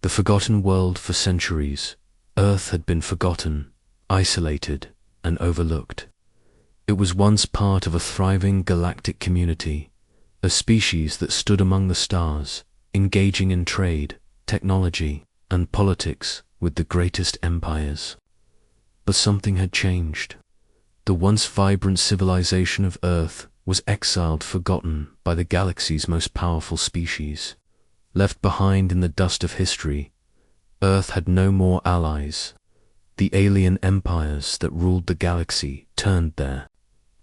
The forgotten world for centuries. Earth had been forgotten, isolated, and overlooked. It was once part of a thriving galactic community, a species that stood among the stars, engaging in trade, technology, and politics with the greatest empires. But something had changed. The once vibrant civilization of Earth was exiled, forgotten by the galaxy's most powerful species. Left behind in the dust of history, Earth had no more allies. The alien empires that ruled the galaxy turned their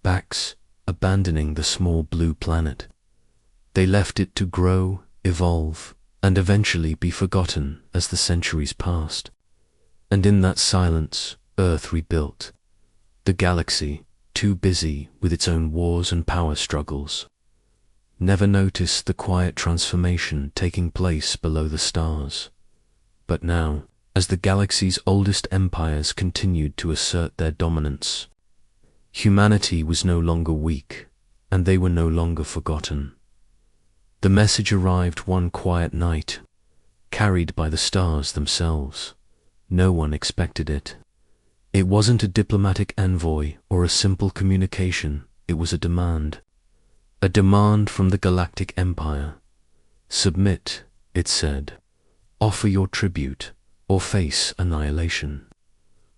backs, abandoning the small blue planet. They left it to grow, evolve, and eventually be forgotten as the centuries passed. And in that silence, Earth rebuilt. The galaxy, too busy with its own wars and power struggles, never noticed the quiet transformation taking place below the stars. But now, as the galaxy's oldest empires continued to assert their dominance, humanity was no longer weak, and they were no longer forgotten. The message arrived one quiet night, carried by the stars themselves. No one expected it. It wasn't a diplomatic envoy or a simple communication, it was a demand. A demand from the Galactic Empire. Submit, it said. Offer your tribute, or face annihilation.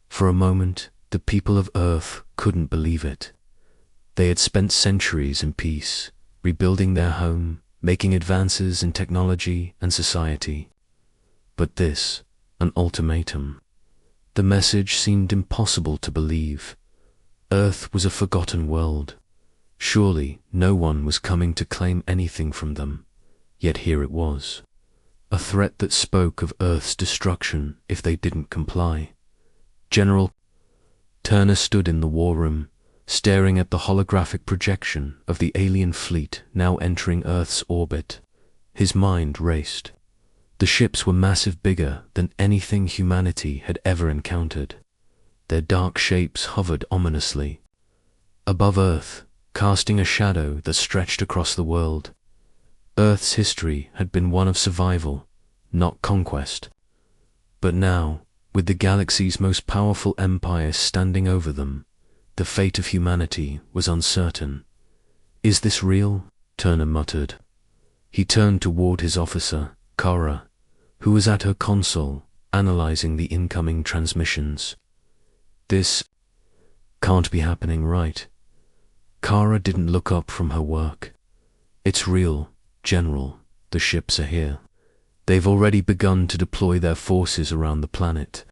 For a moment, the people of Earth couldn't believe it. They had spent centuries in peace, rebuilding their home, making advances in technology and society. But this, an ultimatum. The message seemed impossible to believe. Earth was a forgotten world. Surely no one was coming to claim anything from them. Yet here it was. A threat that spoke of Earth's destruction if they didn't comply. General Turner stood in the war room, staring at the holographic projection of the alien fleet now entering Earth's orbit. His mind raced. The ships were massive, bigger than anything humanity had ever encountered. Their dark shapes hovered ominously above Earth, casting a shadow that stretched across the world. Earth's history had been one of survival, not conquest. But now, with the galaxy's most powerful empire standing over them, the fate of humanity was uncertain. "Is this real?" Turner muttered. He turned toward his officer, Kara, who was at her console, analyzing the incoming transmissions. "This can't be happening, right?" Kara didn't look up from her work. "It's real, General. The ships are here. They've already begun to deploy their forces around the planet."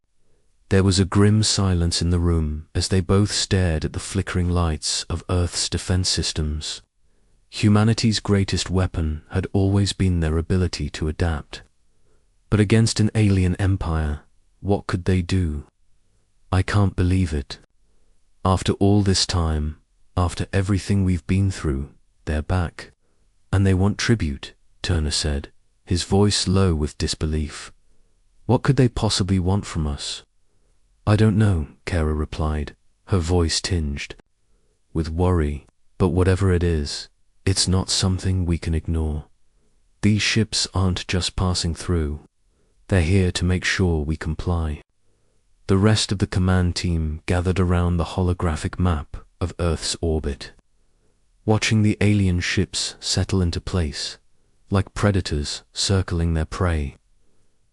There was a grim silence in the room as they both stared at the flickering lights of Earth's defense systems. Humanity's greatest weapon had always been their ability to adapt. But against an alien empire, what could they do? "I can't believe it. After all this time, after everything we've been through, they're back. And they want tribute," Turner said, his voice low with disbelief. "What could they possibly want from us?" "I don't know," Kara replied, her voice tinged with worry, "but whatever it is, it's not something we can ignore. These ships aren't just passing through. They're here to make sure we comply." The rest of the command team gathered around the holographic map of Earth's orbit, watching the alien ships settle into place, like predators circling their prey.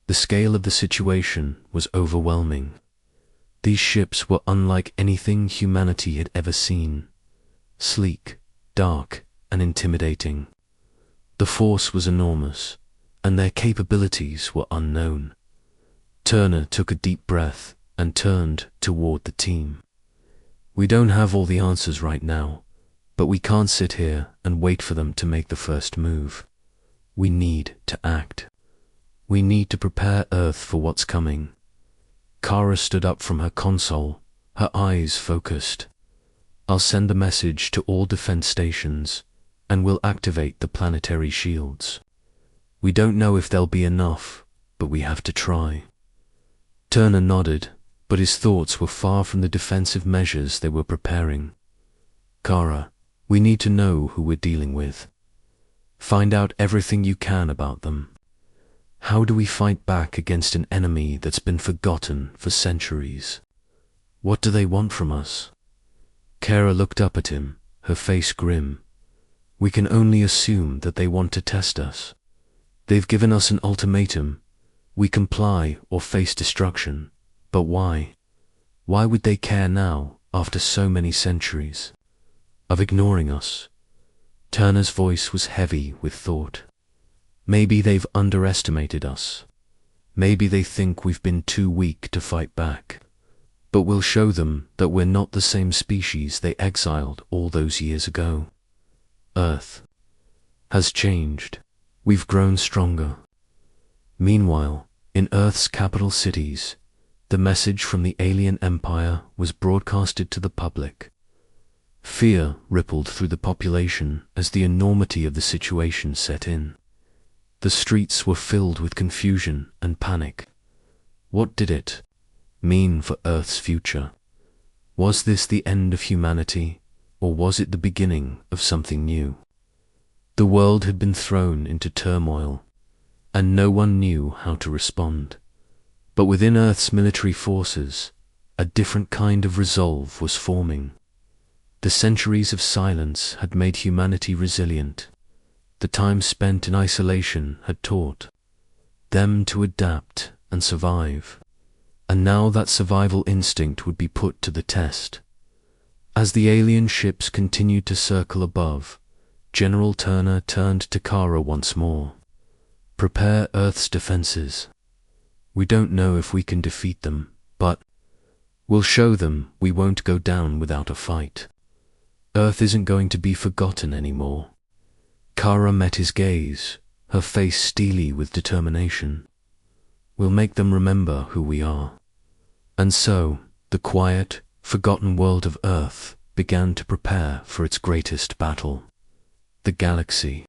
The scale of the situation was overwhelming. These ships were unlike anything humanity had ever seen. Sleek, dark, and intimidating. The force was enormous, and their capabilities were unknown. Turner took a deep breath and turned toward the team. "We don't have all the answers right now, but we can't sit here and wait for them to make the first move. We need to act. We need to prepare Earth for what's coming." Kara stood up from her console, her eyes focused. "I'll send a message to all defense stations, and we'll activate the planetary shields. We don't know if there'll be enough, but we have to try." Turner nodded, but his thoughts were far from the defensive measures they were preparing. "Kara, we need to know who we're dealing with. Find out everything you can about them." How do we fight back against an enemy that's been forgotten for centuries? What do they want from us? Kara looked up at him, her face grim. We can only assume that they want to test us. They've given us an ultimatum. We comply or face destruction. But why? Why would they care now, after so many centuries of ignoring us? Turner's voice was heavy with thought. Maybe they've underestimated us. Maybe they think we've been too weak to fight back. But we'll show them that we're not the same species they exiled all those years ago. Earth has changed. We've grown stronger. Meanwhile, in Earth's capital cities, the message from the alien empire was broadcasted to the public. Fear rippled through the population as the enormity of the situation set in. The streets were filled with confusion and panic. What did it mean for Earth's future? Was this the end of humanity, or was it the beginning of something new? The world had been thrown into turmoil, and no one knew how to respond. But within Earth's military forces, a different kind of resolve was forming. The centuries of silence had made humanity resilient. The time spent in isolation had taught them to adapt and survive. And now that survival instinct would be put to the test. As the alien ships continued to circle above, General Turner turned to Kara once more. Prepare Earth's defenses. We don't know if we can defeat them, but we'll show them we won't go down without a fight. Earth isn't going to be forgotten anymore. Kara met his gaze, her face steely with determination. We'll make them remember who we are. And so, the quiet, forgotten world of Earth began to prepare for its greatest battle. The galaxy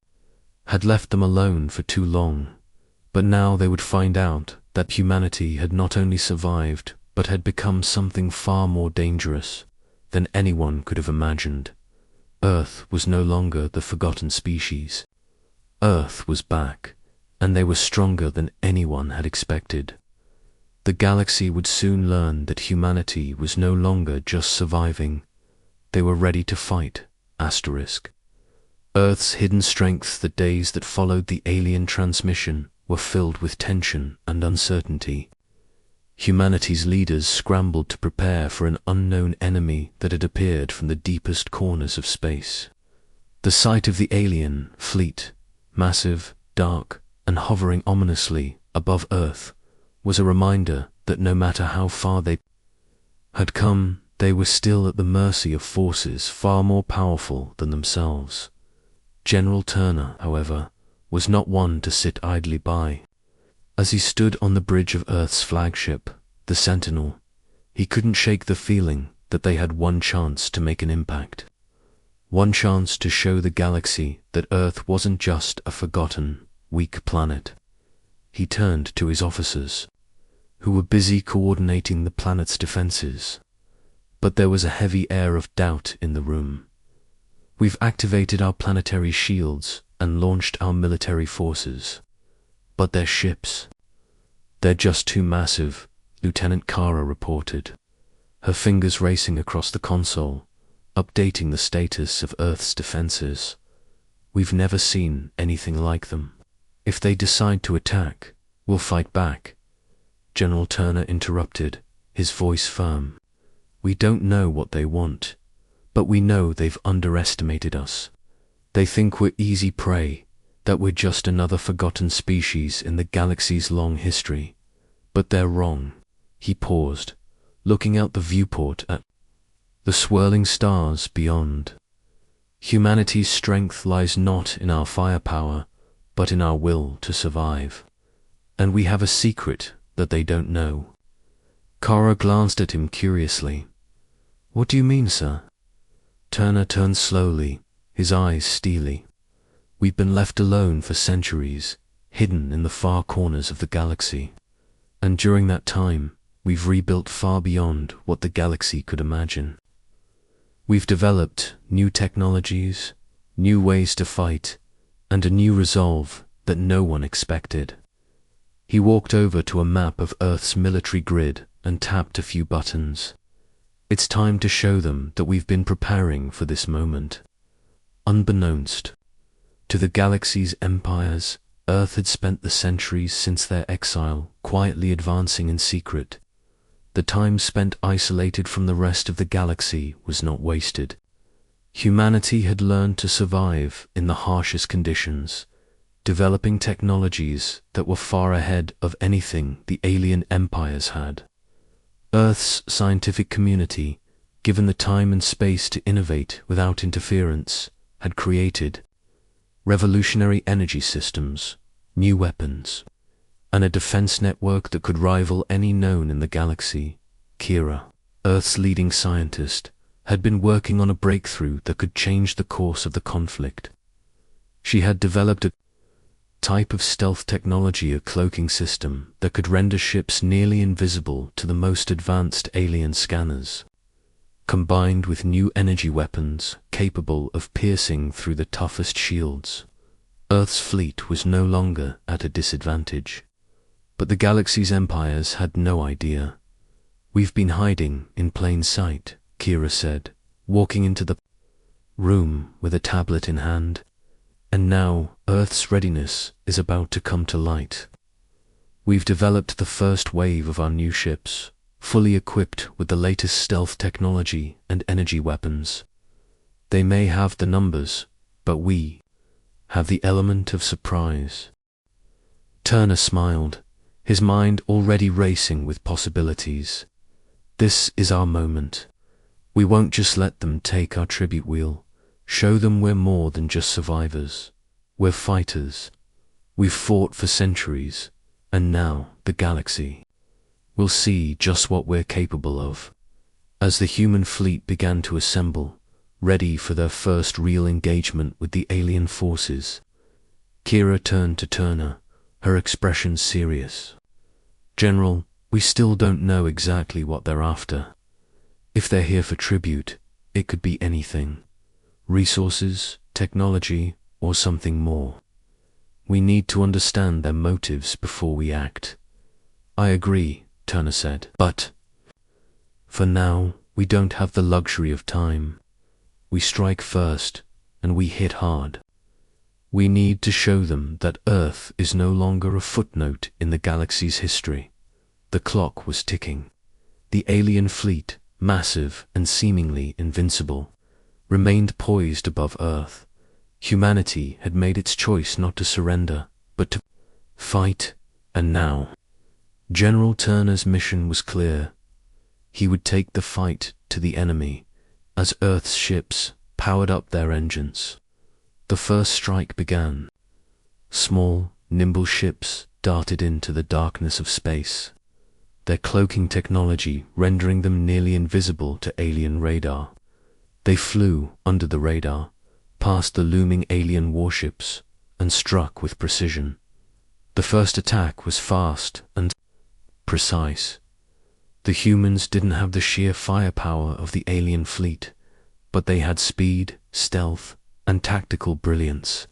had left them alone for too long, but now they would find out that humanity had not only survived, but had become something far more dangerous than anyone could have imagined. Earth was no longer the forgotten species. Earth was back, and they were stronger than anyone had expected. The galaxy would soon learn that humanity was no longer just surviving. They were ready to fight. Earth's hidden strength, the days that followed the alien transmission, were filled with tension and uncertainty. Humanity's leaders scrambled to prepare for an unknown enemy that had appeared from the deepest corners of space. The sight of the alien fleet, massive, dark, and hovering ominously above Earth, was a reminder that no matter how far they had come, they were still at the mercy of forces far more powerful than themselves. General Turner, however, was not one to sit idly by. As he stood on the bridge of Earth's flagship, the Sentinel, he couldn't shake the feeling that they had one chance to make an impact. One chance to show the galaxy that Earth wasn't just a forgotten, weak planet. He turned to his officers, who were busy coordinating the planet's defenses. But there was a heavy air of doubt in the room. We've activated our planetary shields and launched our military forces. But their ships, they're just too massive, Lieutenant Kara reported, her fingers racing across the console, updating the status of Earth's defenses. We've never seen anything like them. If they decide to attack, we'll fight back. General Turner interrupted, his voice firm. We don't know what they want, but we know they've underestimated us. They think we're easy prey, that we're just another forgotten species in the galaxy's long history. But they're wrong. He paused, looking out the viewport at the swirling stars beyond. Humanity's strength lies not in our firepower, but in our will to survive. And we have a secret that they don't know. Kara glanced at him curiously. What do you mean, sir? Turner turned slowly, his eyes steely. We've been left alone for centuries, hidden in the far corners of the galaxy. And during that time, we've rebuilt far beyond what the galaxy could imagine. We've developed new technologies, new ways to fight, and a new resolve that no one expected. He walked over to a map of Earth's military grid and tapped a few buttons. It's time to show them that we've been preparing for this moment. Unbeknownst to the galaxy's empires, Earth had spent the centuries since their exile quietly advancing in secret. The time spent isolated from the rest of the galaxy was not wasted. Humanity had learned to survive in the harshest conditions, developing technologies that were far ahead of anything the alien empires had. Earth's scientific community, given the time and space to innovate without interference, had created revolutionary energy systems, new weapons, and a defense network that could rival any known in the galaxy. Kira, Earth's leading scientist, had been working on a breakthrough that could change the course of the conflict. She had developed a type of stealth technology, a cloaking system that could render ships nearly invisible to the most advanced alien scanners, combined with new energy weapons capable of piercing through the toughest shields. Earth's fleet was no longer at a disadvantage. But the galaxy's empires had no idea. "We've been hiding in plain sight," Kira said, walking into the room with a tablet in hand. "And now Earth's readiness is about to come to light. We've developed the first wave of our new ships, fully equipped with the latest stealth technology and energy weapons. They may have the numbers, but we have the element of surprise." Turner smiled, his mind already racing with possibilities. "This is our moment. We won't just let them take our tribute wheel. Show them we're more than just survivors. We're fighters. We've fought for centuries, and now the galaxy will see just what we're capable of." As the human fleet began to assemble, ready for their first real engagement with the alien forces, Kira turned to Turner, her expression serious. "General, we still don't know exactly what they're after. If they're here for tribute, it could be anything. Resources, technology, or something more. We need to understand their motives before we act." "I agree," Turner said, "but for now, we don't have the luxury of time. We strike first, and we hit hard. We need to show them that Earth is no longer a footnote in the galaxy's history." The clock was ticking. The alien fleet, massive and seemingly invincible, remained poised above Earth. Humanity had made its choice not to surrender, but to fight, and now General Turner's mission was clear. He would take the fight to the enemy as Earth's ships powered up their engines. The first strike began. Small, nimble ships darted into the darkness of space, their cloaking technology rendering them nearly invisible to alien radar. They flew under the radar, past the looming alien warships, and struck with precision. The first attack was fast and precise. The humans didn't have the sheer firepower of the alien fleet, but they had speed, stealth, and tactical brilliance.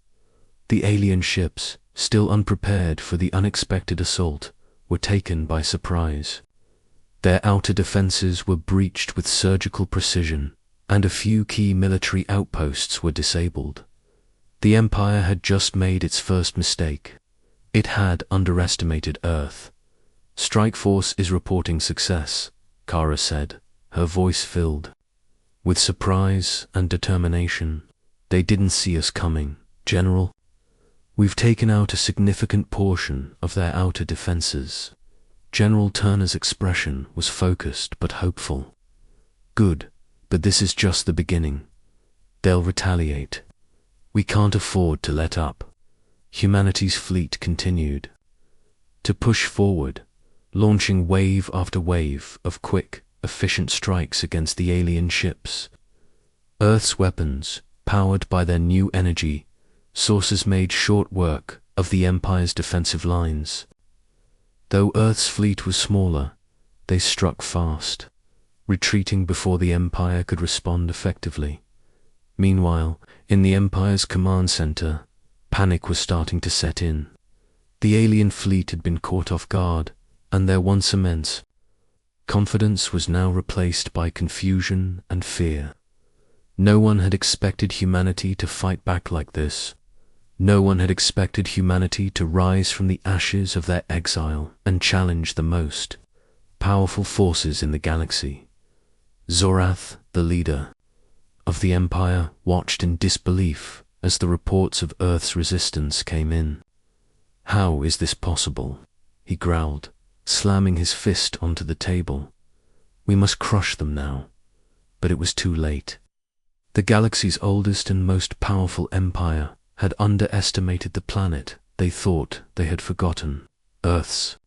The alien ships, still unprepared for the unexpected assault, were taken by surprise. Their outer defenses were breached with surgical precision, and a few key military outposts were disabled. The Empire had just made its first mistake. It had underestimated Earth. "Strike Force is reporting success," Kara said, her voice filled with surprise and determination. "They didn't see us coming, General. We've taken out a significant portion of their outer defenses." General Turner's expression was focused but hopeful. "Good, but this is just the beginning. They'll retaliate. We can't afford to let up." Humanity's fleet continued to push forward, launching wave after wave of quick, efficient strikes against the alien ships. Earth's weapons, powered by their new energy sources, made short work of the Empire's defensive lines. Though Earth's fleet was smaller, they struck fast, retreating before the Empire could respond effectively. Meanwhile, in the Empire's command center, panic was starting to set in. The alien fleet had been caught off guard, and their once immense confidence was now replaced by confusion and fear. No one had expected humanity to fight back like this. No one had expected humanity to rise from the ashes of their exile and challenge the most powerful forces in the galaxy. Zorath, the leader of the Empire, watched in disbelief as the reports of Earth's resistance came in. "How is this possible?" he growled, slamming his fist onto the table. "We must crush them now." But it was too late. The galaxy's oldest and most powerful empire had underestimated the planet they thought they had forgotten. Earth's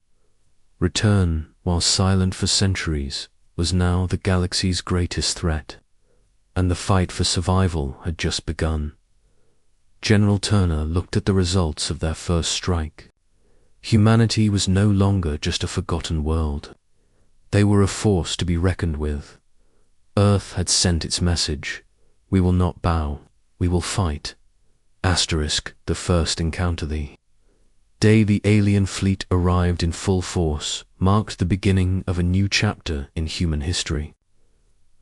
return, while silent for centuries, was now the galaxy's greatest threat, and the fight for survival had just begun. General Turner looked at the results of their first strike. Humanity was no longer just a forgotten world. They were a force to be reckoned with. Earth had sent its message: "We will not bow, we will fight." The first encounter. The day the alien fleet arrived in full force marked the beginning of a new chapter in human history.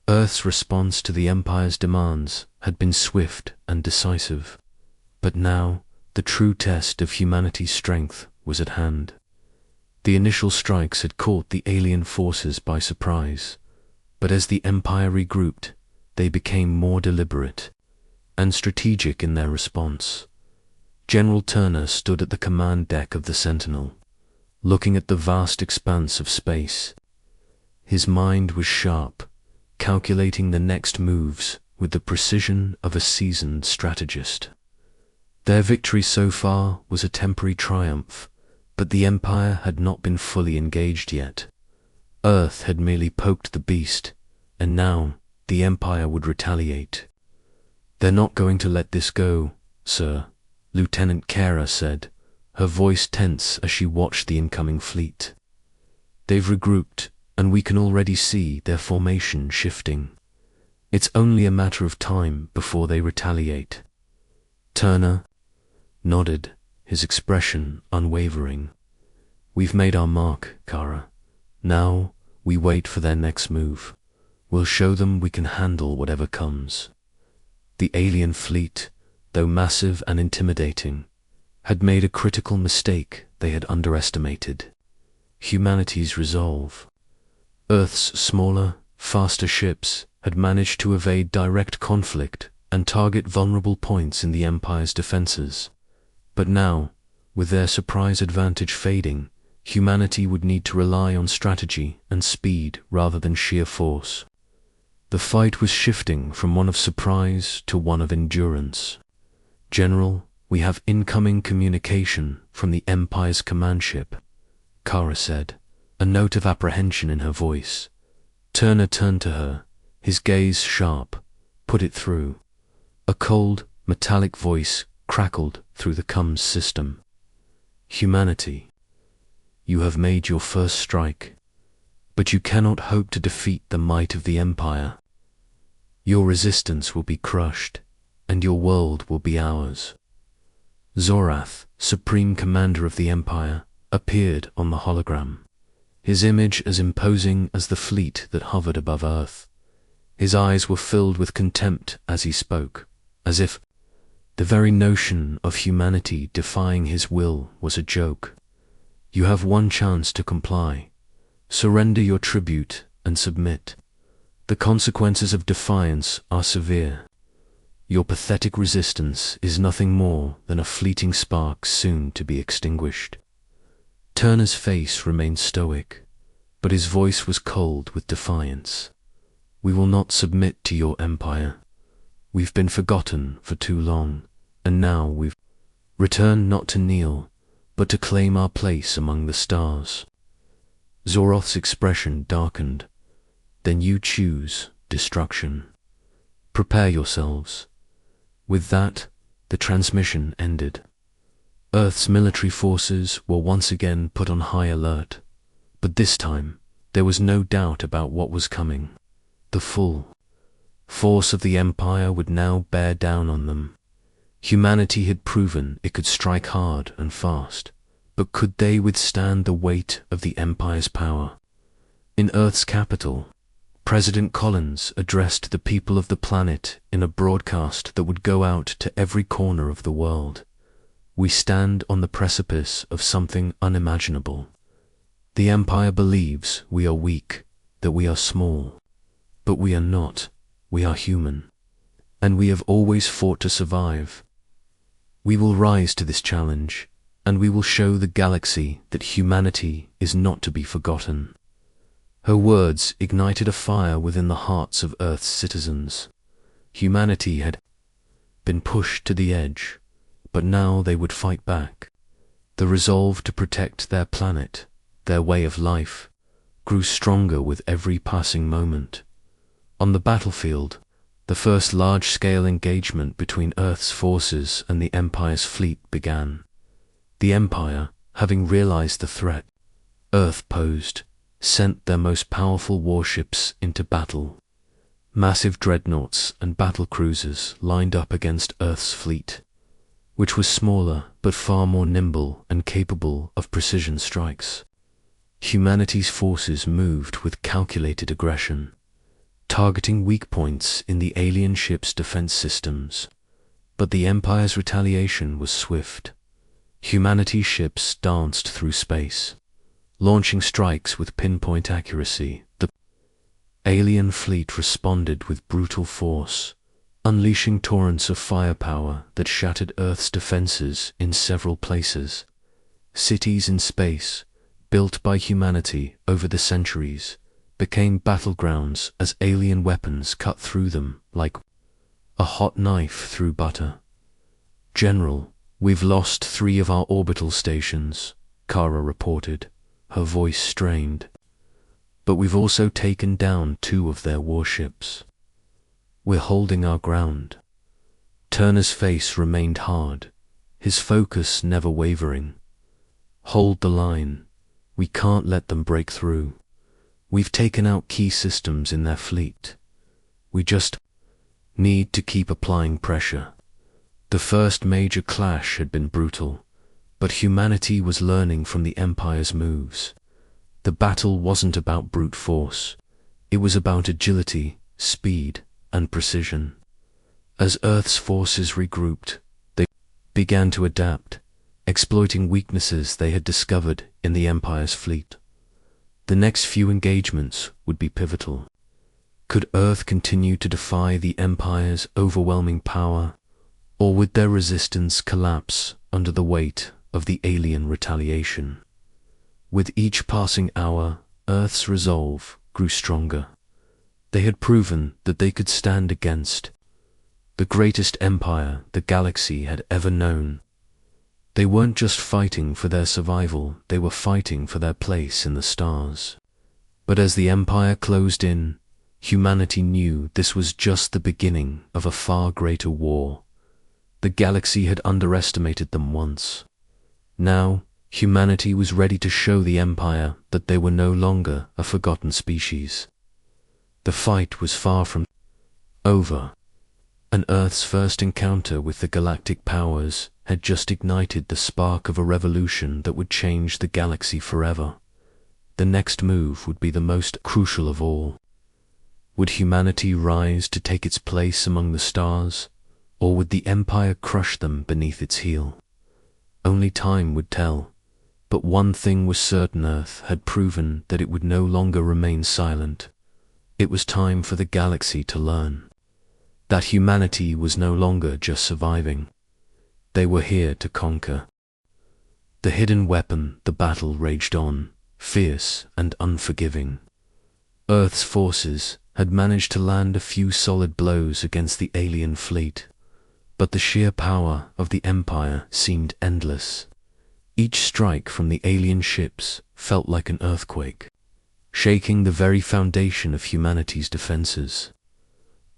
Earth's response to the Empire's demands had been swift and decisive. But now, the true test of humanity's strength was at hand. The initial strikes had caught the alien forces by surprise, but as the Empire regrouped, they became more deliberate and strategic in their response. General Turner stood at the command deck of the Sentinel, looking at the vast expanse of space. His mind was sharp, calculating the next moves with the precision of a seasoned strategist. Their victory so far was a temporary triumph, but the Empire had not been fully engaged yet. Earth had merely poked the beast, and now the Empire would retaliate. "They're not going to let this go, sir," Lieutenant Kara said, her voice tense as she watched the incoming fleet. "They've regrouped, and we can already see their formation shifting. It's only a matter of time before they retaliate." Turner nodded, his expression unwavering. "We've made our mark, Kara. Now we wait for their next move. We'll show them we can handle whatever comes." The alien fleet, though massive and intimidating, had made a critical mistake they had underestimated: humanity's resolve. Earth's smaller, faster ships had managed to evade direct conflict and target vulnerable points in the Empire's defenses. But now, with their surprise advantage fading, humanity would need to rely on strategy and speed rather than sheer force. The fight was shifting from one of surprise to one of endurance. "General, we have incoming communication from the Empire's command ship," Kara said, a note of apprehension in her voice. Turner turned to her, his gaze sharp. "Put it through." A cold, metallic voice crackled through the comms system. "Humanity, you have made your first strike, but you cannot hope to defeat the might of the Empire. Your resistance will be crushed, and your world will be ours." Zorath, Supreme Commander of the Empire, appeared on the hologram, his image as imposing as the fleet that hovered above Earth. His eyes were filled with contempt as he spoke, as if the very notion of humanity defying his will was a joke. "You have one chance to comply. Surrender your tribute and submit. The consequences of defiance are severe. Your pathetic resistance is nothing more than a fleeting spark soon to be extinguished." Turner's face remained stoic, but his voice was cold with defiance. "We will not submit to your empire. We've been forgotten for too long, and now we've returned not to kneel, but to claim our place among the stars." Zoroth's expression darkened. "Then you choose destruction. Prepare yourselves." With that, the transmission ended. Earth's military forces were once again put on high alert, but this time there was no doubt about what was coming. The full force of the Empire would now bear down on them. Humanity had proven it could strike hard and fast, but could they withstand the weight of the Empire's power? In Earth's capital, President Collins addressed the people of the planet in a broadcast that would go out to every corner of the world. We stand on the precipice of something unimaginable. The Empire believes we are weak, that we are small. But we are not. We are human. And we have always fought to survive. We will rise to this challenge, and we will show the galaxy that humanity is not to be forgotten. Her words ignited a fire within the hearts of Earth's citizens. Humanity had been pushed to the edge, but now they would fight back. The resolve to protect their planet, their way of life, grew stronger with every passing moment. On the battlefield, the first large-scale engagement between Earth's forces and the Empire's fleet began. The Empire, having realized the threat Earth posed, sent their most powerful warships into battle. Massive dreadnoughts and battlecruisers lined up against Earth's fleet, which was smaller but far more nimble and capable of precision strikes. Humanity's forces moved with calculated aggression, targeting weak points in the alien ship's defense systems. But the Empire's retaliation was swift. Humanity's ships danced through space, launching strikes with pinpoint accuracy. The alien fleet responded with brutal force, unleashing torrents of firepower that shattered Earth's defenses in several places. Cities in space, built by humanity over the centuries, became battlegrounds as alien weapons cut through them like a hot knife through butter. "General, we've lost 3 of our orbital stations," Kara reported, her voice strained. "But we've also taken down 2 of their warships. We're holding our ground." Turner's face remained hard, his focus never wavering. "Hold the line. We can't let them break through. We've taken out key systems in their fleet. We just need to keep applying pressure." The first major clash had been brutal, but humanity was learning from the Empire's moves. The battle wasn't about brute force. It was about agility, speed, and precision. As Earth's forces regrouped, they began to adapt, exploiting weaknesses they had discovered in the Empire's fleet. The next few engagements would be pivotal. Could Earth continue to defy the Empire's overwhelming power, or would their resistance collapse under the weight of the alien retaliation? With each passing hour, Earth's resolve grew stronger. They had proven that they could stand against the greatest empire the galaxy had ever known. They weren't just fighting for their survival, they were fighting for their place in the stars. But as the Empire closed in, humanity knew this was just the beginning of a far greater war. The galaxy had underestimated them once. Now, humanity was ready to show the Empire that they were no longer a forgotten species. The fight was far from over, and Earth's first encounter with the galactic powers had just ignited the spark of a revolution that would change the galaxy forever. The next move would be the most crucial of all. Would humanity rise to take its place among the stars, or would the Empire crush them beneath its heel? Only time would tell, but one thing was certain: Earth had proven that it would no longer remain silent. It was time for the galaxy to learn that humanity was no longer just surviving. They were here to conquer. The hidden weapon, the battle raged on, fierce and unforgiving. Earth's forces had managed to land a few solid blows against the alien fleet, but the sheer power of the Empire seemed endless. Each strike from the alien ships felt like an earthquake, shaking the very foundation of humanity's defenses.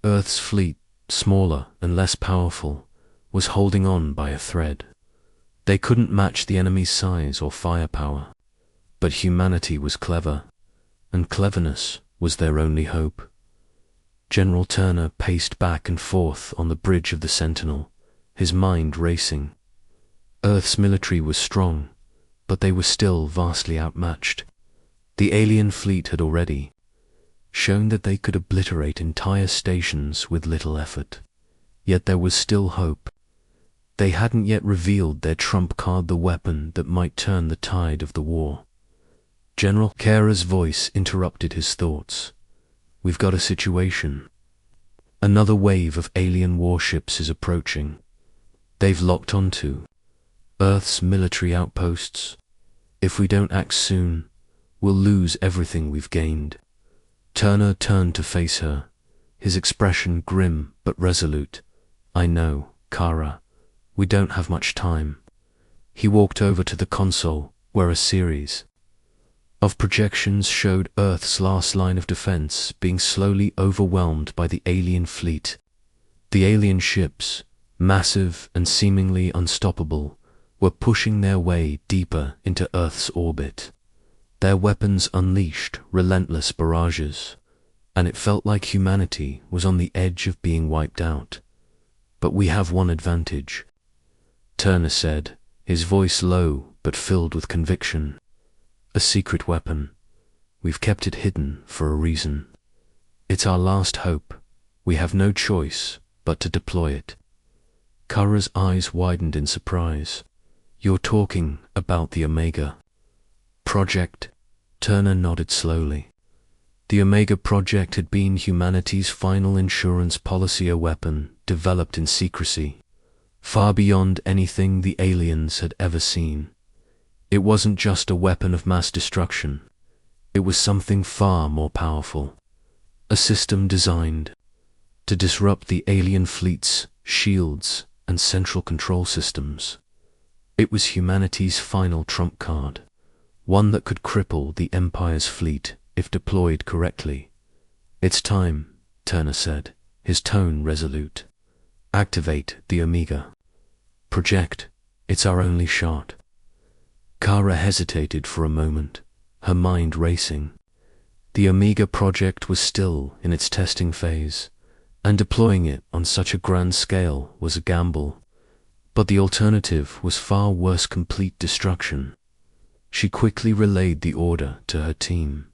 Earth's fleet, smaller and less powerful, was holding on by a thread. They couldn't match the enemy's size or firepower, but humanity was clever, and cleverness was their only hope. General Turner paced back and forth on the bridge of the Sentinel, his mind racing. Earth's military was strong, but they were still vastly outmatched. The alien fleet had already shown that they could obliterate entire stations with little effort. Yet there was still hope. They hadn't yet revealed their trump card, the weapon that might turn the tide of the war. General Kara's voice interrupted his thoughts. We've got a situation. Another wave of alien warships is approaching. They've locked onto Earth's military outposts. If we don't act soon, we'll lose everything we've gained. Turner turned to face her, his expression grim but resolute. I know, Kara. We don't have much time. He walked over to the console, where a series of projections showed Earth's last line of defense being slowly overwhelmed by the alien fleet. The alien ships, massive and seemingly unstoppable, were pushing their way deeper into Earth's orbit. Their weapons unleashed relentless barrages, and it felt like humanity was on the edge of being wiped out. But we have one advantage, Turner said, his voice low but filled with conviction. A secret weapon. We've kept it hidden for a reason. It's our last hope. We have no choice but to deploy it. Kara's eyes widened in surprise. You're talking about the Omega Project? Turner nodded slowly. The Omega Project had been humanity's final insurance policy, a weapon developed in secrecy, far beyond anything the aliens had ever seen. It wasn't just a weapon of mass destruction. It was something far more powerful. A system designed to disrupt the alien fleet's shields and central control systems. It was humanity's final trump card, one that could cripple the Empire's fleet if deployed correctly. It's time, Turner said, his tone resolute. Activate the Omega Project. It's our only shot. Kara hesitated for a moment, her mind racing. The Omega Project was still in its testing phase, and deploying it on such a grand scale was a gamble. But the alternative was far worse: complete destruction. She quickly relayed the order to her team.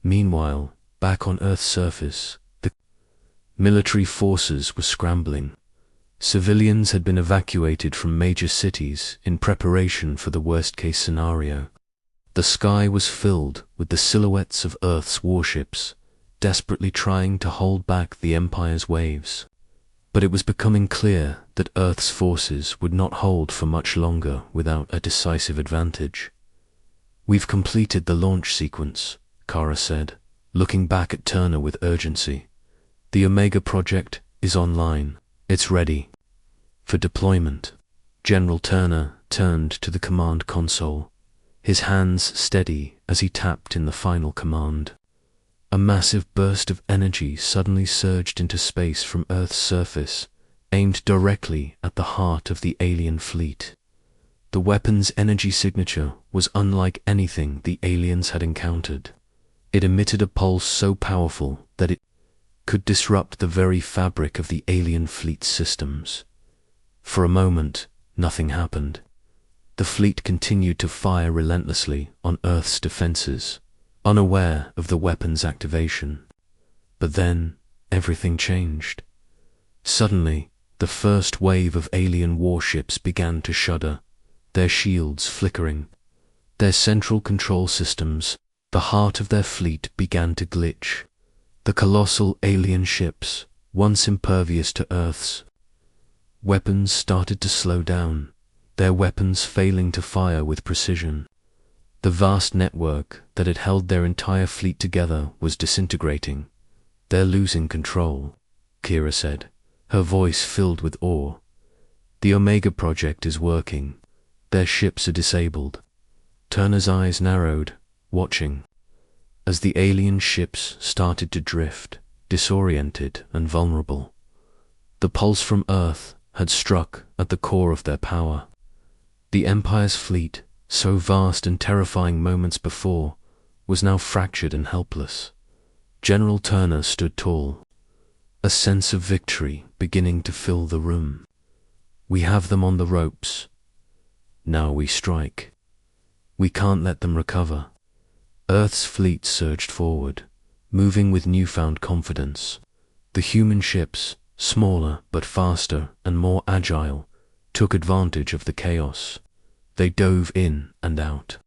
Meanwhile, back on Earth's surface, the military forces were scrambling. Civilians had been evacuated from major cities in preparation for the worst-case scenario. The sky was filled with the silhouettes of Earth's warships, desperately trying to hold back the Empire's waves. But it was becoming clear that Earth's forces would not hold for much longer without a decisive advantage. We've completed the launch sequence, Kara said, looking back at Turner with urgency. The Omega Project is online. It's ready for deployment. General Turner turned to the command console, his hands steady as he tapped in the final command. A massive burst of energy suddenly surged into space from Earth's surface, aimed directly at the heart of the alien fleet. The weapon's energy signature was unlike anything the aliens had encountered. It emitted a pulse so powerful that it could disrupt the very fabric of the alien fleet's systems. For a moment, nothing happened. The fleet continued to fire relentlessly on Earth's defenses, unaware of the weapon's activation. But then, everything changed. Suddenly, the first wave of alien warships began to shudder, their shields flickering. Their central control systems, the heart of their fleet, began to glitch. The colossal alien ships, once impervious to Earth's weapons, started to slow down, their weapons failing to fire with precision. The vast network that had held their entire fleet together was disintegrating. They're losing control, Kira said, her voice filled with awe. The Omega Project is working. Their ships are disabled. Turner's eyes narrowed, watching as the alien ships started to drift, disoriented and vulnerable. The pulse from Earth had struck at the core of their power. The Empire's fleet, so vast and terrifying moments before, was now fractured and helpless. General Turner stood tall, a sense of victory beginning to fill the room. We have them on the ropes. Now we strike. We can't let them recover. Earth's fleet surged forward, moving with newfound confidence. The human ships, smaller but faster and more agile, took advantage of the chaos. They dove in and out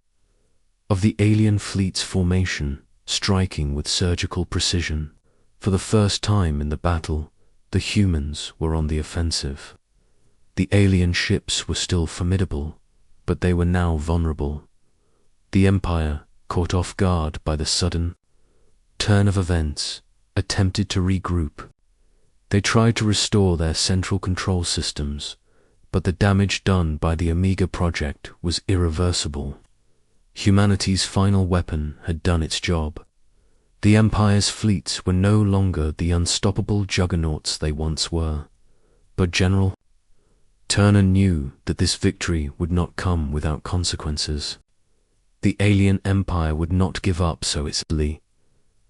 of the alien fleet's formation, striking with surgical precision. For the first time in the battle, the humans were on the offensive. The alien ships were still formidable, but they were now vulnerable. The Empire, caught off guard by the sudden turn of events, attempted to regroup. They tried to restore their central control systems, but the damage done by the Omega Project was irreversible. Humanity's final weapon had done its job. The Empire's fleets were no longer the unstoppable juggernauts they once were. But General Turner knew that this victory would not come without consequences. The alien empire would not give up so easily.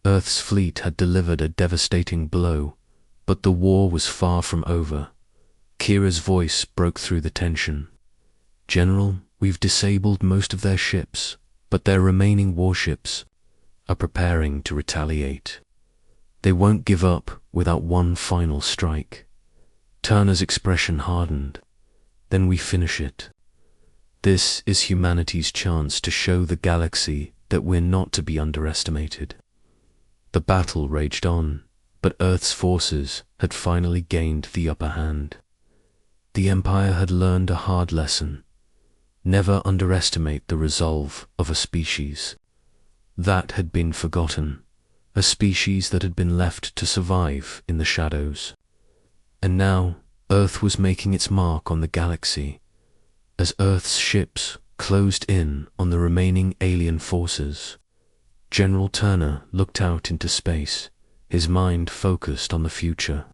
Earth's fleet had delivered a devastating blow, but the war was far from over. Kira's voice broke through the tension. General, we've disabled most of their ships, but their remaining warships are preparing to retaliate. They won't give up without one final strike. Turner's expression hardened. Then we finish it. This is humanity's chance to show the galaxy that we're not to be underestimated. The battle raged on, but Earth's forces had finally gained the upper hand. The Empire had learned a hard lesson. Never underestimate the resolve of a species. That had been forgotten, a species that had been left to survive in the shadows. And now Earth was making its mark on the galaxy. As Earth's ships closed in on the remaining alien forces, General Turner looked out into space, his mind focused on the future.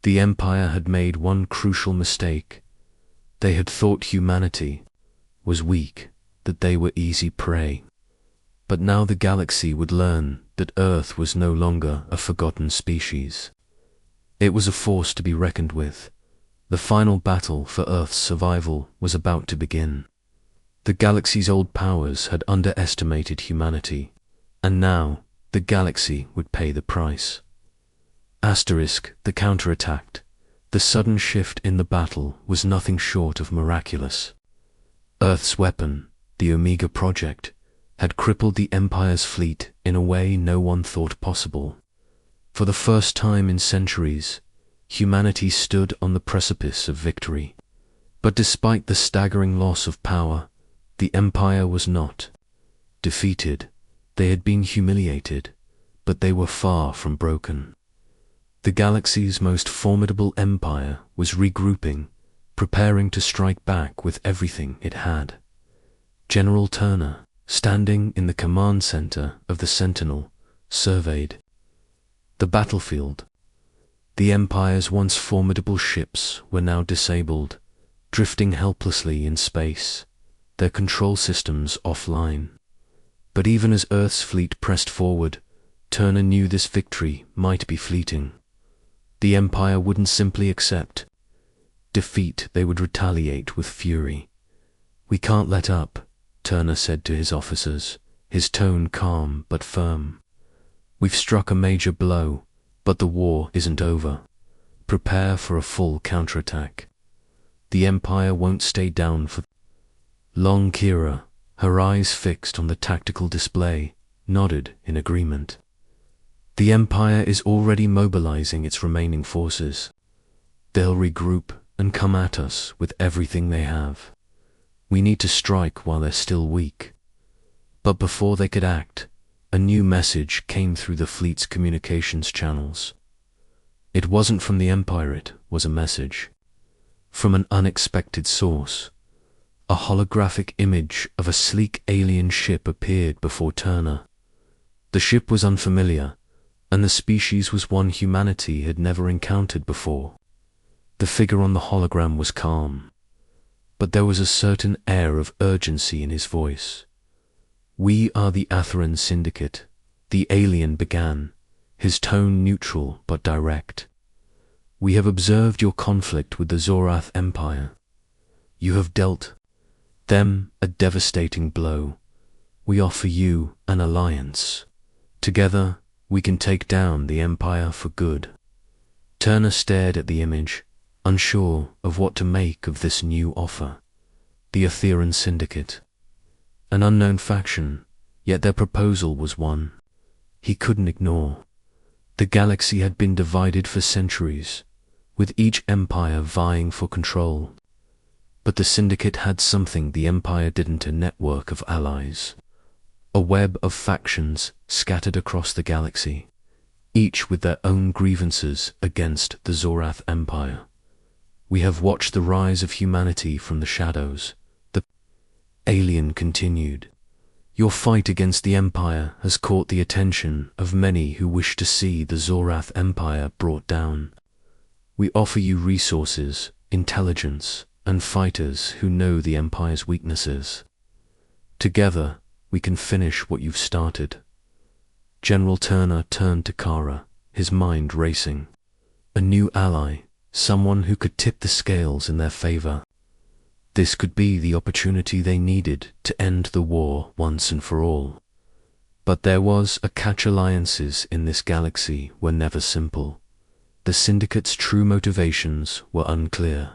The Empire had made one crucial mistake. They had thought humanity was weak, that they were easy prey. But now the galaxy would learn that Earth was no longer a forgotten species. It was a force to be reckoned with. The final battle for Earth's survival was about to begin. The galaxy's old powers had underestimated humanity, and now the galaxy would pay the price. The counterattacked. The sudden shift in the battle was nothing short of miraculous. Earth's weapon, the Omega Project, had crippled the Empire's fleet in a way no one thought possible. For the first time in centuries, humanity stood on the precipice of victory. But despite the staggering loss of power, the Empire was not defeated. They had been humiliated, but they were far from broken. The galaxy's most formidable empire was regrouping, preparing to strike back with everything it had. General Turner, standing in the command center of the Sentinel, surveyed the battlefield. The Empire's once formidable ships were now disabled, drifting helplessly in space, their control systems offline. But even as Earth's fleet pressed forward, Turner knew this victory might be fleeting. The Empire wouldn't simply accept defeat, they would retaliate with fury. "We can't let up," Turner said to his officers, his tone calm but firm. "We've struck a major blow, but the war isn't over. Prepare for a full counterattack. The Empire won't stay down for long." Kira, her eyes fixed on the tactical display, nodded in agreement. "The Empire is already mobilizing its remaining forces. They'll regroup and come at us with everything they have. We need to strike while they're still weak." But before they could act, a new message came through the fleet's communications channels. It wasn't from the Empire, it was a message from an unexpected source. A holographic image of a sleek alien ship appeared before Turner. The ship was unfamiliar, and the species was one humanity had never encountered before. The figure on the hologram was calm, but there was a certain air of urgency in his voice. "We are the Atheran Syndicate," the alien began, his tone neutral but direct. "We have observed your conflict with the Zorath Empire. You have dealt them a devastating blow. We offer you an alliance. Together, we can take down the Empire for good. Turner stared at the image, unsure of what to make of this new offer. The Aetheran Syndicate. An unknown faction, yet their proposal was one he couldn't ignore. The galaxy had been divided for centuries, with each empire vying for control. But the Syndicate had something the Empire didn't: a network of allies. A web of factions scattered across the galaxy, each with their own grievances against the Zorath Empire. We have watched the rise of humanity from the shadows, the alien continued. Your fight against the Empire has caught the attention of many who wish to see the Zorath Empire brought down. We offer you resources, intelligence, and fighters who know the Empire's weaknesses. Together, we can finish what you've started. General Turner turned to Kara, his mind racing. A new ally, someone who could tip the scales in their favor. This could be the opportunity they needed to end the war once and for all. But there was a catch: alliances in this galaxy were never simple. The Syndicate's true motivations were unclear.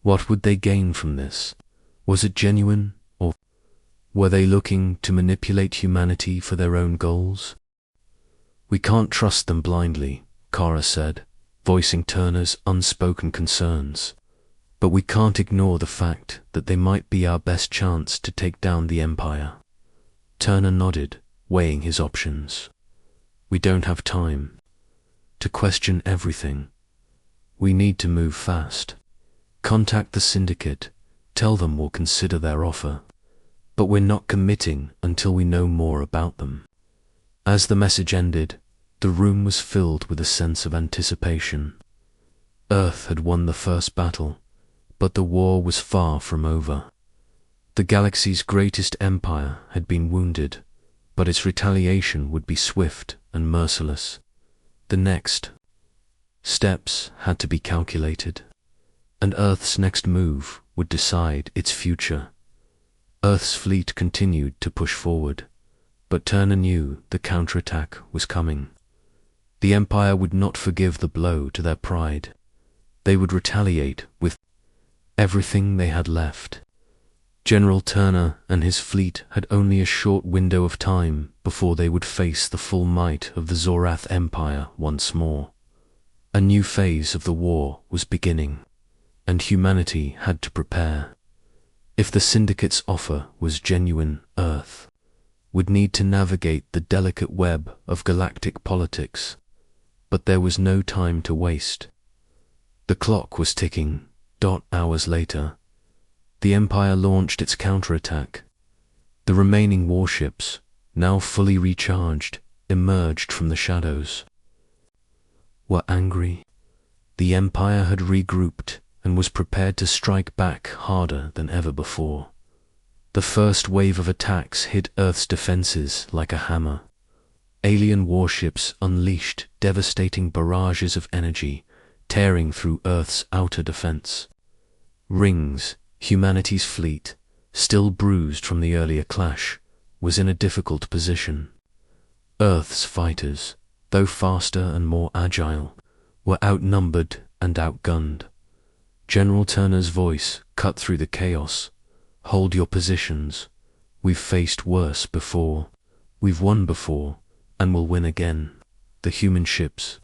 What would they gain from this? Was it genuine, or were they looking to manipulate humanity for their own goals? We can't trust them blindly, Kara said, voicing Turner's unspoken concerns. But we can't ignore the fact that they might be our best chance to take down the Empire. Turner nodded, weighing his options. We don't have time to question everything. We need to move fast. Contact the Syndicate, tell them we'll consider their offer. But we're not committing until we know more about them. As the message ended, the room was filled with a sense of anticipation. Earth had won the first battle, but the war was far from over. The galaxy's greatest empire had been wounded, but its retaliation would be swift and merciless. The next steps had to be calculated, and Earth's next move would decide its future. Earth's fleet continued to push forward, but Turner knew the counterattack was coming. The Empire would not forgive the blow to their pride. They would retaliate with everything they had left. General Turner and his fleet had only a short window of time before they would face the full might of the Zorath Empire once more. A new phase of the war was beginning, and humanity had to prepare. If the Syndicate's offer was genuine, Earth would need to navigate the delicate web of galactic politics. But there was no time to waste. The clock was ticking. Hours later, the Empire launched its counterattack. The remaining warships, now fully recharged, emerged from the shadows. Were angry. The Empire had regrouped and was prepared to strike back harder than ever before. The first wave of attacks hit Earth's defenses like a hammer. Alien warships unleashed devastating barrages of energy, tearing through Earth's outer defense. Rings, humanity's fleet, still bruised from the earlier clash, was in a difficult position. Earth's fighters, though faster and more agile, were outnumbered and outgunned. General Turner's voice cut through the chaos. Hold your positions. We've faced worse before. We've won before, and will win again. The human ships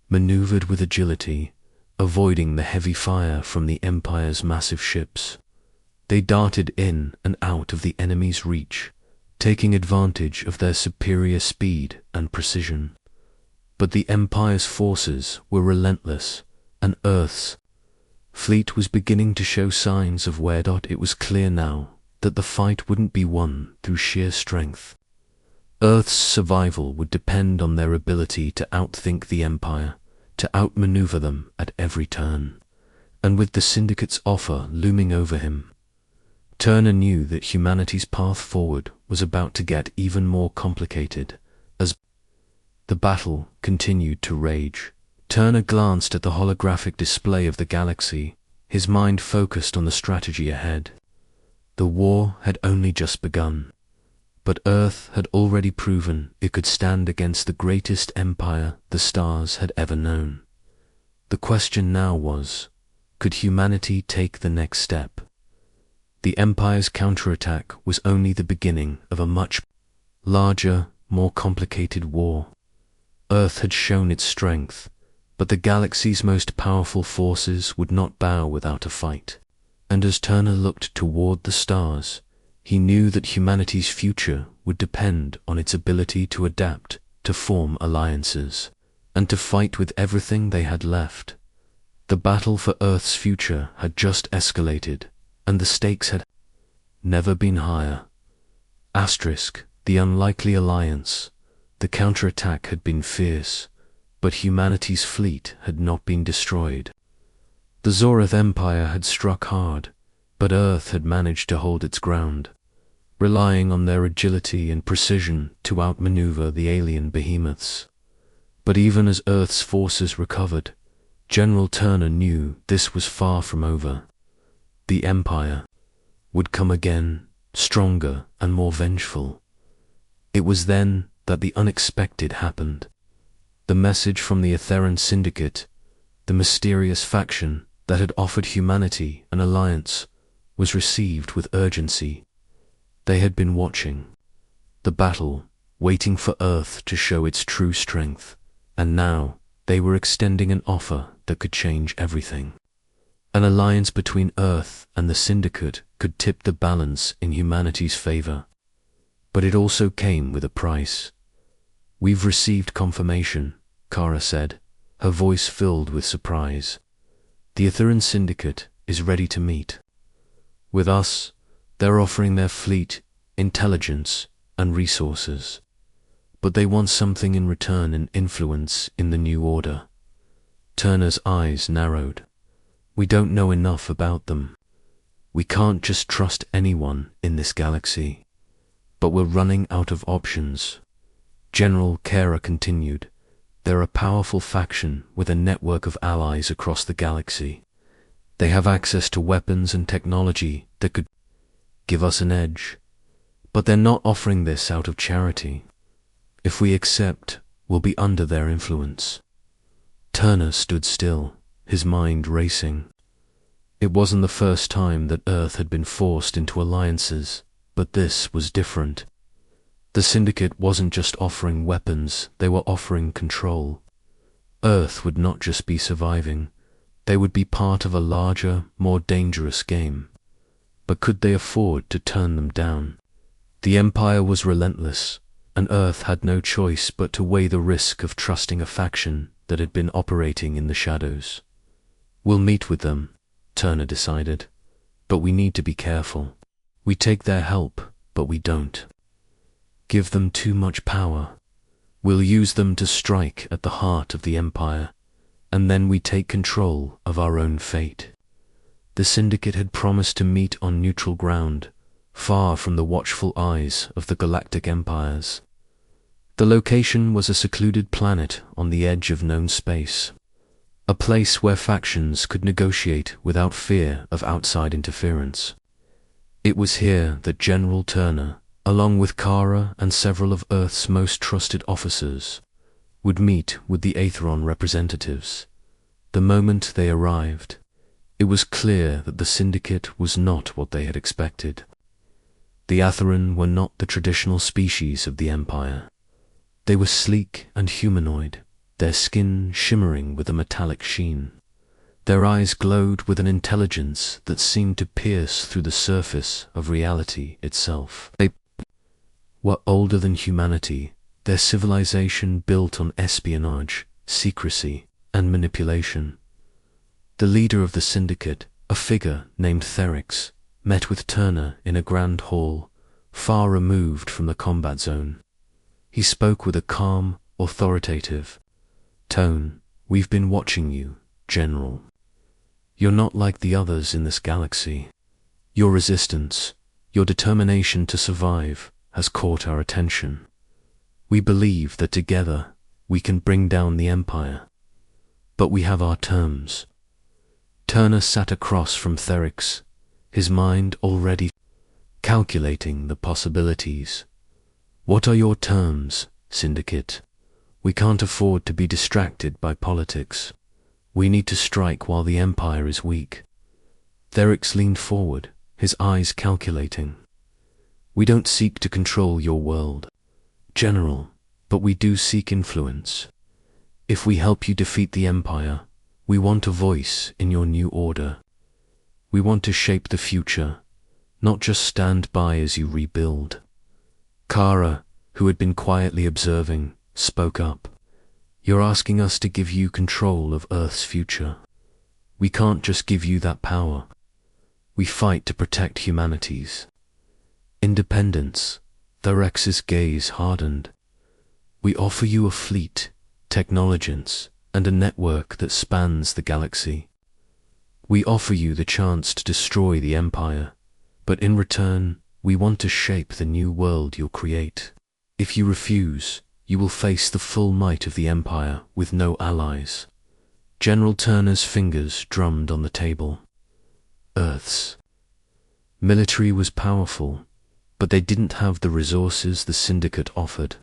maneuvered with agility, avoiding the heavy fire from the Empire's massive ships. They darted in and out of the enemy's reach, taking advantage of their superior speed and precision. But the Empire's forces were relentless, and Earth's fleet was beginning to show signs of wear. It was clear now that the fight wouldn't be won through sheer strength. Earth's survival would depend on their ability to outthink the Empire, to outmaneuver them at every turn. And with the Syndicate's offer looming over him, Turner knew that humanity's path forward was about to get even more complicated. As the battle continued to rage, Turner glanced at the holographic display of the galaxy, his mind focused on the strategy ahead. The war had only just begun, but Earth had already proven it could stand against the greatest empire the stars had ever known. The question now was, could humanity take the next step? The Empire's counterattack was only the beginning of a much larger, more complicated war. Earth had shown its strength, but the galaxy's most powerful forces would not bow without a fight. And as Turner looked toward the stars, he knew that humanity's future would depend on its ability to adapt, to form alliances, and to fight with everything they had left. The battle for Earth's future had just escalated, and the stakes had never been higher. Asterisk, the unlikely alliance. The counterattack had been fierce, but humanity's fleet had not been destroyed. The Zorith Empire had struck hard, but Earth had managed to hold its ground, relying on their agility and precision to outmaneuver the alien behemoths. But even as Earth's forces recovered, General Turner knew this was far from over. The Empire would come again, stronger and more vengeful. It was then that the unexpected happened. The message from the Etheran Syndicate, the mysterious faction that had offered humanity an alliance, was received with urgency. They had been watching the battle, waiting for Earth to show its true strength, and now they were extending an offer that could change everything. An alliance between Earth and the Syndicate could tip the balance in humanity's favor. But it also came with a price. "We've received confirmation," Kara said, her voice filled with surprise. "The Etheran Syndicate is ready to meet. With us, they're offering their fleet, intelligence, and resources. But they want something in return, an influence in the new order." Turner's eyes narrowed. "We don't know enough about them. We can't just trust anyone in this galaxy. But we're running out of options." General Kara continued, "They're a powerful faction with a network of allies across the galaxy. They have access to weapons and technology that could give us an edge. But they're not offering this out of charity. If we accept, we'll be under their influence." Turner stood still, his mind racing. It wasn't the first time that Earth had been forced into alliances, but this was different. The Syndicate wasn't just offering weapons, they were offering control. Earth would not just be surviving, they would be part of a larger, more dangerous game. But could they afford to turn them down? The Empire was relentless, and Earth had no choice but to weigh the risk of trusting a faction that had been operating in the shadows. "We'll meet with them," Turner decided, "but we need to be careful. We take their help, but we don't give them too much power. We'll use them to strike at the heart of the Empire, and then we take control of our own fate." The Syndicate had promised to meet on neutral ground, far from the watchful eyes of the Galactic empires. The location was a secluded planet on the edge of known space, a place where factions could negotiate without fear of outside interference. It was here that General Turner, along with Kara and several of Earth's most trusted officers, would meet with the Aetheron representatives. The moment they arrived, it was clear that the Syndicate was not what they had expected. The Aetheron were not the traditional species of the Empire. They were sleek and humanoid, their skin shimmering with a metallic sheen. Their eyes glowed with an intelligence that seemed to pierce through the surface of reality itself. They were older than humanity, their civilization built on espionage, secrecy, and manipulation. The leader of the Syndicate, a figure named Therix, met with Turner in a grand hall, far removed from the combat zone. He spoke with a calm, authoritative tone. "We've been watching you, General. You're not like the others in this galaxy. Your resistance, your determination to survive, has caught our attention. We believe that together we can bring down the Empire. But we have our terms." Turner sat across from Therix, his mind already calculating the possibilities. What are your terms, Syndicate? We can't afford to be distracted by politics. We need to strike while the Empire is weak. Therix leaned forward, his eyes calculating. We don't seek to control your world, General, but we do seek influence. If we help you defeat the Empire, we want a voice in your new order. We want to shape the future, not just stand by as you rebuild. Kara, who had been quietly observing, spoke up. You're asking us to give you control of Earth's future. We can't just give you that power. We fight to protect humanity's independence. Therex's gaze hardened. We offer you a fleet, technologies, and a network that spans the galaxy. We offer you the chance to destroy the Empire, but in return, we want to shape the new world you'll create. If you refuse, you will face the full might of the Empire with no allies. General Turner's fingers drummed on the table. Earth's military was powerful, but they didn't have the resources the Syndicate offered.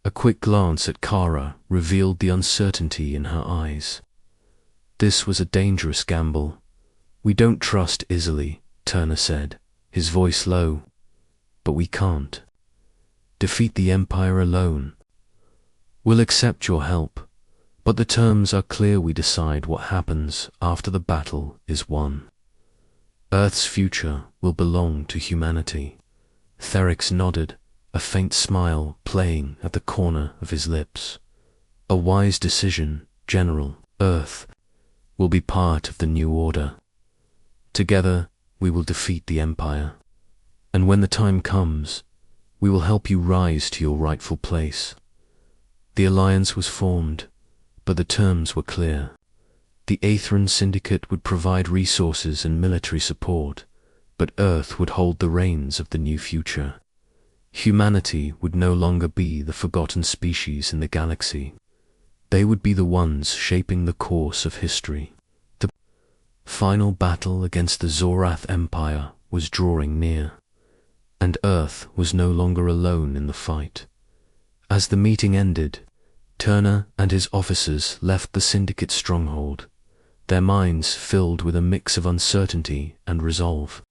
A quick glance at Kara revealed the uncertainty in her eyes. This was a dangerous gamble. We don't trust easily, Turner said, his voice low. But we can't defeat the Empire alone. We'll accept your help, but the terms are clear. We decide what happens after the battle is won. Earth's future will belong to humanity. Therix nodded, a faint smile playing at the corner of his lips. A wise decision, General. Earth will be part of the new order. Together, we will defeat the Empire. And when the time comes, we will help you rise to your rightful place. The alliance was formed, but the terms were clear. The Aethran Syndicate would provide resources and military support, but Earth would hold the reins of the new future. Humanity would no longer be the forgotten species in the galaxy. They would be the ones shaping the course of history. The final battle against the Zorath Empire was drawing near, and Earth was no longer alone in the fight. As the meeting ended, Turner and his officers left the Syndicate stronghold, their minds filled with a mix of uncertainty and resolve.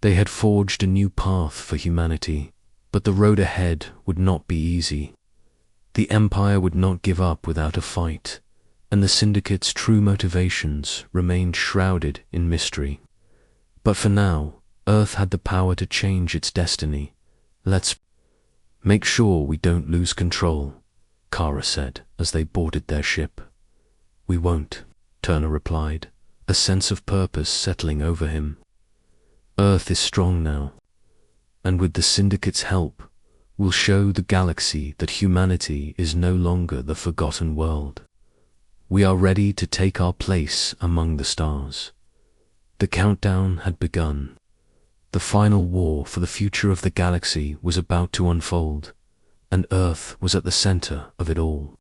They had forged a new path for humanity, but the road ahead would not be easy. The Empire would not give up without a fight, and the Syndicate's true motivations remained shrouded in mystery. But for now, Earth had the power to change its destiny. Let's make sure we don't lose control, Kara said as they boarded their ship. We won't, Turner replied, a sense of purpose settling over him. Earth is strong now, and with the Syndicate's help, we'll show the galaxy that humanity is no longer the forgotten world. We are ready to take our place among the stars. The countdown had begun. The final war for the future of the galaxy was about to unfold, and Earth was at the center of it all.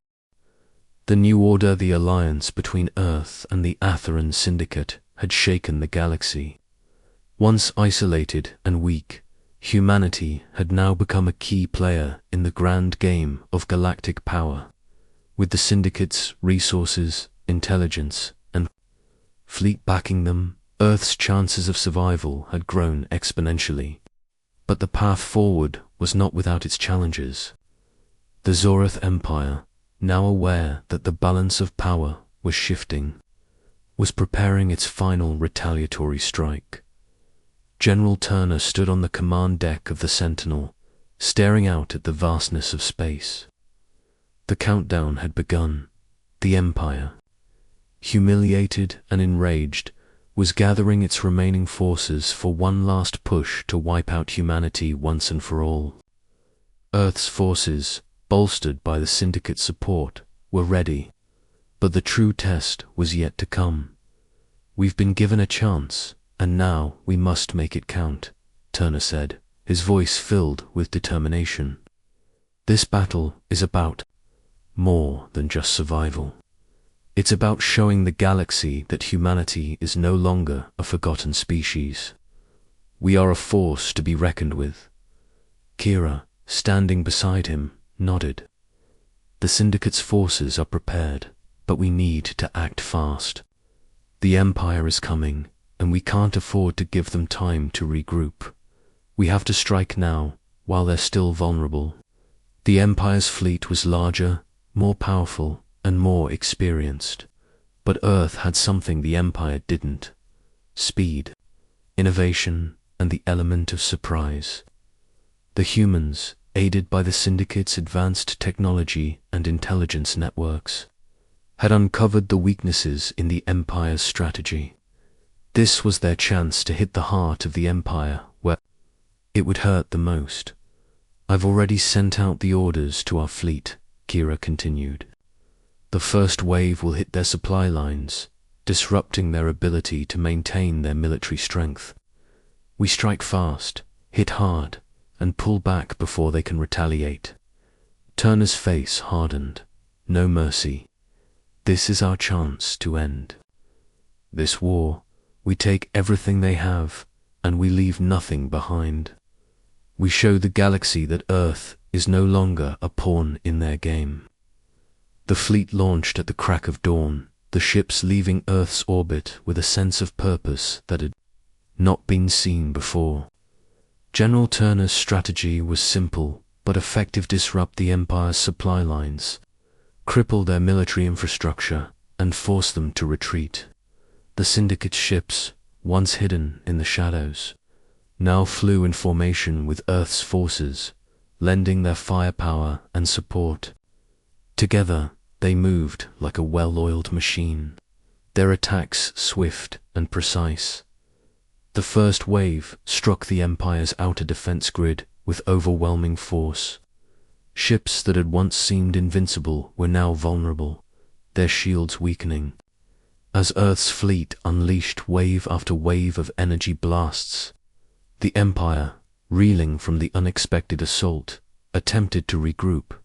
The new order, the alliance between Earth and the Aethran Syndicate, had shaken the galaxy. Once isolated and weak, humanity had now become a key player in the grand game of galactic power. With the Syndicate's resources, intelligence, and fleet backing them, Earth's chances of survival had grown exponentially. But the path forward was not without its challenges. The Zorath Empire, now aware that the balance of power was shifting, was preparing its final retaliatory strike. General Turner stood on the command deck of the Sentinel, staring out at the vastness of space. The countdown had begun. The Empire, humiliated and enraged, was gathering its remaining forces for one last push to wipe out humanity once and for all. Earth's forces, bolstered by the Syndicate's support, were ready, but the true test was yet to come. We've been given a chance, and now we must make it count, Turner said, his voice filled with determination. This battle is about more than just survival. It's about showing the galaxy that humanity is no longer a forgotten species. We are a force to be reckoned with. Kira, standing beside him, nodded. The Syndicate's forces are prepared, but we need to act fast. The Empire is coming, and we can't afford to give them time to regroup. We have to strike now, while they're still vulnerable. The Empire's fleet was larger, more powerful, and more experienced. But Earth had something the Empire didn't: speed, innovation, and the element of surprise. The humans, aided by the Syndicate's advanced technology and intelligence networks, had uncovered the weaknesses in the Empire's strategy. This was their chance to hit the heart of the Empire, where it would hurt the most. I've already sent out the orders to our fleet, Kira continued. The first wave will hit their supply lines, disrupting their ability to maintain their military strength. We strike fast, hit hard, and pull back before they can retaliate. Turner's face hardened. No mercy. This is our chance to end this war. We take everything they have, and we leave nothing behind. We show the galaxy that Earth is no longer a pawn in their game. The fleet launched at the crack of dawn, the ships leaving Earth's orbit with a sense of purpose that had not been seen before. General Turner's strategy was simple but effective: disrupt the Empire's supply lines, cripple their military infrastructure, and force them to retreat. The Syndicate's ships, once hidden in the shadows, now flew in formation with Earth's forces, lending their firepower and support. Together, they moved like a well-oiled machine, their attacks swift and precise. The first wave struck the Empire's outer defense grid with overwhelming force. Ships that had once seemed invincible were now vulnerable, their shields weakening. As Earth's fleet unleashed wave after wave of energy blasts, the Empire, reeling from the unexpected assault, attempted to regroup,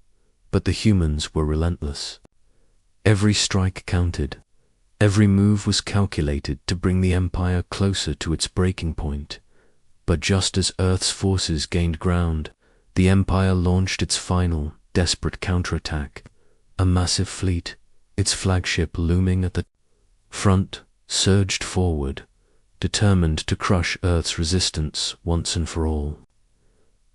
but the humans were relentless. Every strike counted. Every move was calculated to bring the Empire closer to its breaking point. But just as Earth's forces gained ground, the Empire launched its final, desperate counterattack. A massive fleet, its flagship looming at the front, surged forward, determined to crush Earth's resistance once and for all.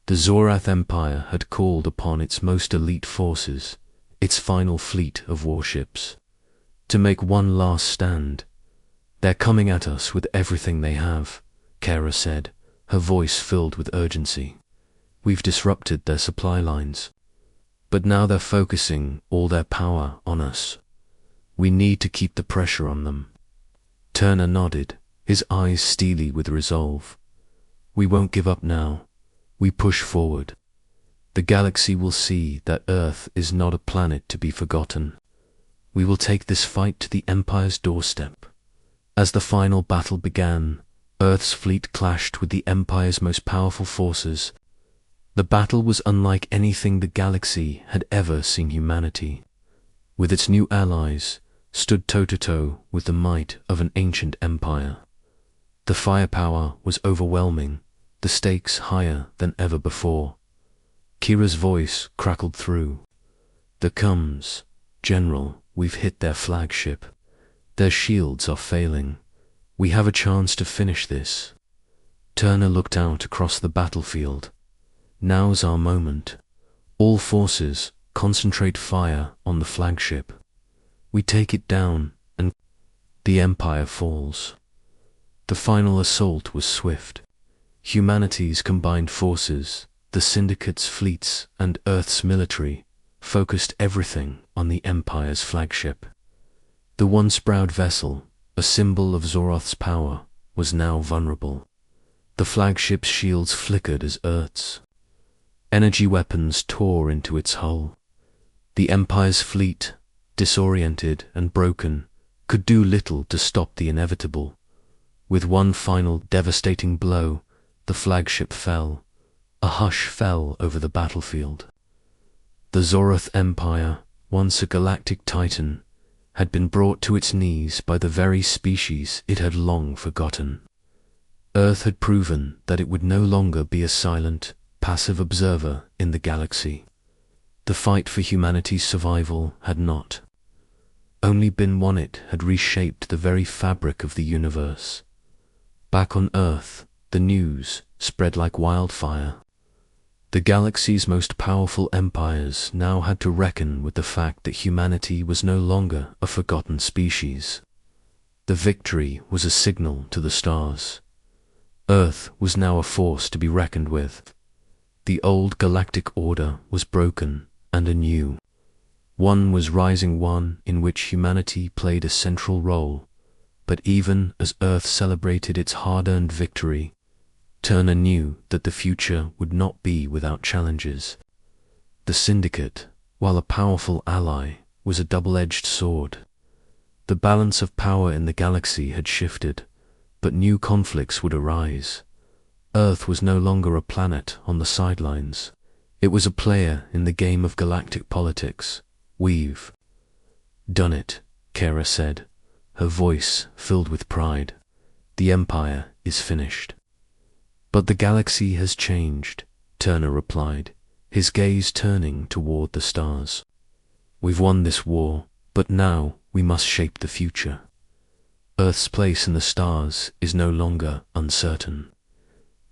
The Zorath Empire had called upon its most elite forces, its final fleet of warships, to make one last stand. "They're coming at us with everything they have," Kara said, her voice filled with urgency. "We've disrupted their supply lines, but now they're focusing all their power on us. We need to keep the pressure on them." Turner nodded, his eyes steely with resolve. "We won't give up now. We push forward. The galaxy will see that Earth is not a planet to be forgotten. We will take this fight to the Empire's doorstep." As the final battle began, Earth's fleet clashed with the Empire's most powerful forces. The battle was unlike anything the galaxy had ever seen. Humanity, with its new allies, stood toe-to-toe with the might of an ancient empire. The firepower was overwhelming, the stakes higher than ever before. Kira's voice crackled through. "The comes, General, we've hit their flagship. Their shields are failing. We have a chance to finish this." Turner looked out across the battlefield. "Now's our moment. All forces, concentrate fire on the flagship. We take it down, and the Empire falls." The final assault was swift. Humanity's combined forces, the Syndicate's fleets, and Earth's military, focused everything on the Empire's flagship. The once proud vessel, a symbol of Zoroth's power, was now vulnerable. The flagship's shields flickered as Earth's energy weapons tore into its hull. The Empire's fleet, disoriented and broken, could do little to stop the inevitable. With one final devastating blow, the flagship fell. A hush fell over the battlefield. The Zoroth Empire, once a galactic titan, had been brought to its knees by the very species it had long forgotten. Earth had proven that it would no longer be a silent, passive observer in the galaxy. The fight for humanity's survival had not only been won, it had reshaped the very fabric of the universe. Back on Earth, the news spread like wildfire. The galaxy's most powerful empires now had to reckon with the fact that humanity was no longer a forgotten species. The victory was a signal to the stars. Earth was now a force to be reckoned with. The old galactic order was broken, and a new one was rising, one in which humanity played a central role. But even as Earth celebrated its hard-earned victory, Turner knew that the future would not be without challenges. The Syndicate, while a powerful ally, was a double-edged sword. The balance of power in the galaxy had shifted, but new conflicts would arise. Earth was no longer a planet on the sidelines. It was a player in the game of galactic politics. "We've done it," Kara said, her voice filled with pride. "The Empire is finished." "But the galaxy has changed," Turner replied, his gaze turning toward the stars. "We've won this war, but now we must shape the future. Earth's place in the stars is no longer uncertain.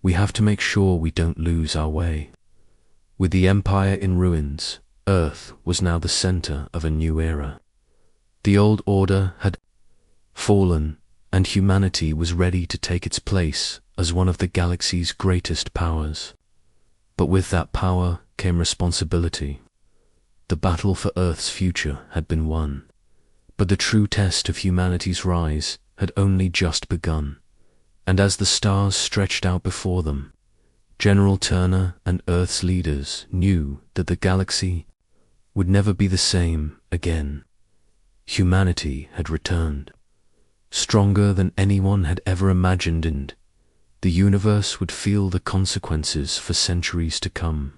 We have to make sure we don't lose our way." With the Empire in ruins, Earth was now the center of a new era. The old order had fallen, and humanity was ready to take its place as one of the galaxy's greatest powers. But with that power came responsibility. The battle for Earth's future had been won, but the true test of humanity's rise had only just begun. And as the stars stretched out before them, General Turner and Earth's leaders knew that the galaxy would never be the same again. Humanity had returned, stronger than anyone had ever imagined, and the universe would feel the consequences for centuries to come.